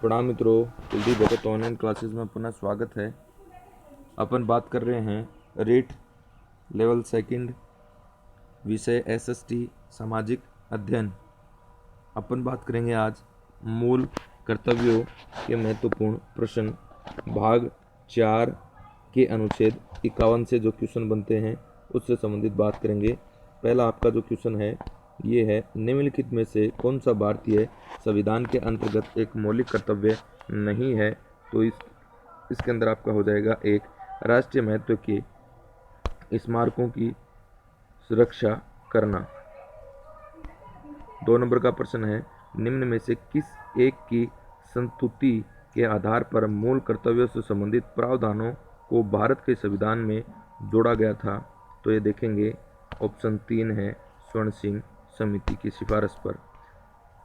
प्रणाम मित्रों, कुलदीप भगत online classes में पुनः स्वागत है। अपन बात कर रहे हैं रेट लेवल सेकंड, विषय एसएसटी सामाजिक अध्ययन। अपन बात करेंगे आज मूल कर्तव्यों के महत्वपूर्ण प्रश्न, भाग 4 के अनुच्छेद 51 से जो क्वेश्चन बनते हैं उससे संबंधित बात करेंगे। पहला आपका जो क्वेश्चन है ये है, निम्नलिखित में से कौन सा भारतीय संविधान के अंतर्गत एक मौलिक कर्तव्य नहीं है। तो इसके अंदर आपका हो जाएगा एक, राष्ट्रीय महत्व के स्मारकों की सुरक्षा करना। 2 नंबर का प्रश्न है, निम्न में से किस एक की संस्तुति के आधार पर मूल कर्तव्यों से संबंधित प्रावधानों को भारत के संविधान में जोड़ा गया था। तो ये देखेंगे ऑप्शन 3 है, स्वर्ण सिंह समिति की सिफारिश पर।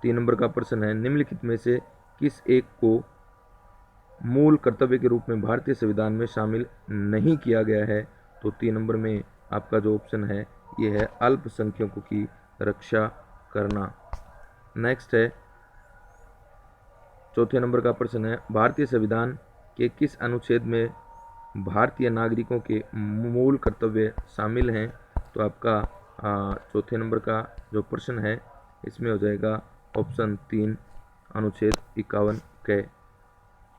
3 नंबर का प्रश्न है, निम्नलिखित में से किस एक को मूल कर्तव्य के रूप में भारतीय संविधान में शामिल नहीं किया गया है। तो 3 नंबर में आपका जो ऑप्शन है ये है अल्पसंख्यकों की रक्षा करना। नेक्स्ट है, 4 नंबर का प्रश्न है, भारतीय संविधान के किस अनुच्छेद में भारतीय नागरिकों के मूल कर्तव्य शामिल हैं। तो आपका 4 नंबर का जो प्रश्न है इसमें हो जाएगा ऑप्शन 3, अनुच्छेद 51 के।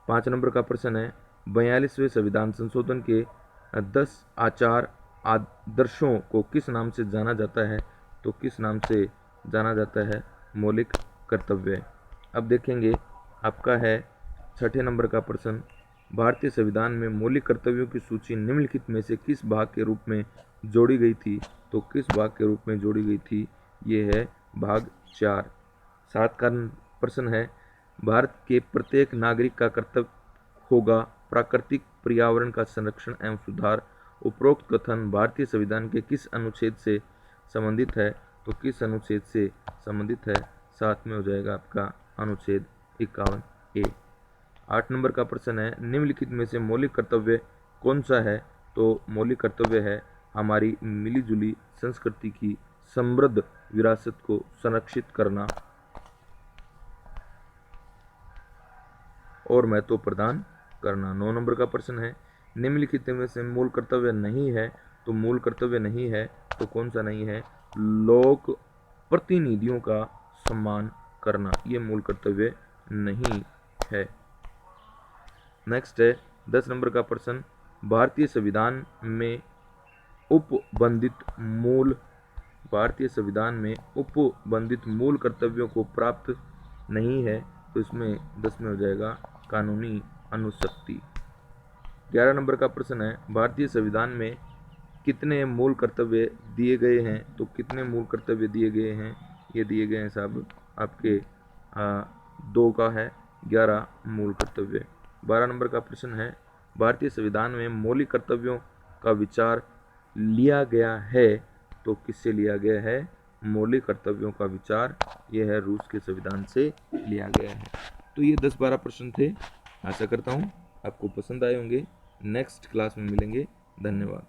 5 नंबर का प्रश्न है, 42वें संविधान संशोधन के 10 आचार आदर्शों को किस नाम से जाना जाता है। तो किस नाम से जाना जाता है, मौलिक कर्तव्य। अब देखेंगे आपका है 6 नंबर का प्रश्न, भारतीय संविधान में मौलिक कर्तव्यों की सूची निम्नलिखित में से किस भाग के रूप में जोड़ी गई थी। तो किस भाग के रूप में जोड़ी गई थी, ये है भाग 4। 7 का प्रश्न है, भारत के प्रत्येक नागरिक का कर्तव्य होगा प्राकृतिक पर्यावरण का संरक्षण एवं सुधार। उपरोक्त कथन भारतीय संविधान के किस अनुच्छेद से संबंधित है। तो किस अनुच्छेद से संबंधित है, 7 में हो जाएगा आपका अनुच्छेद 51 ए। 8 नंबर का प्रश्न है, निम्नलिखित में से मौलिक कर्तव्य कौन सा है। तो मौलिक कर्तव्य है हमारी मिलीजुली संस्कृति की समृद्ध विरासत को संरक्षित करना और महत्व प्रदान करना। 9 नंबर का प्रश्न है, निम्नलिखित में से मूल कर्तव्य नहीं है। तो मूल कर्तव्य नहीं है तो कौन सा नहीं है, लोक प्रतिनिधियों का सम्मान करना, ये मूल कर्तव्य नहीं है। नेक्स्ट है 10 नंबर का प्रश्न, भारतीय संविधान में उपबंधित मूल कर्तव्यों को प्राप्त नहीं है। तो इसमें 10 में हो जाएगा कानूनी अनुशक्ति। 11 नंबर का प्रश्न है, भारतीय संविधान में कितने मूल कर्तव्य दिए गए हैं। तो कितने मूल कर्तव्य दिए गए हैं, ये दिए गए हैं साहब आपके 2 का है 11 मूल कर्तव्य। 12 नंबर का प्रश्न है, भारतीय संविधान में मौलिक कर्तव्यों का विचार लिया गया है। तो किससे लिया गया है, मौलिक कर्तव्यों का विचार यह है रूस के संविधान से लिया गया है। तो ये 10-12 प्रश्न थे। आशा करता हूँ आपको पसंद आए होंगे। नेक्स्ट क्लास में मिलेंगे। धन्यवाद।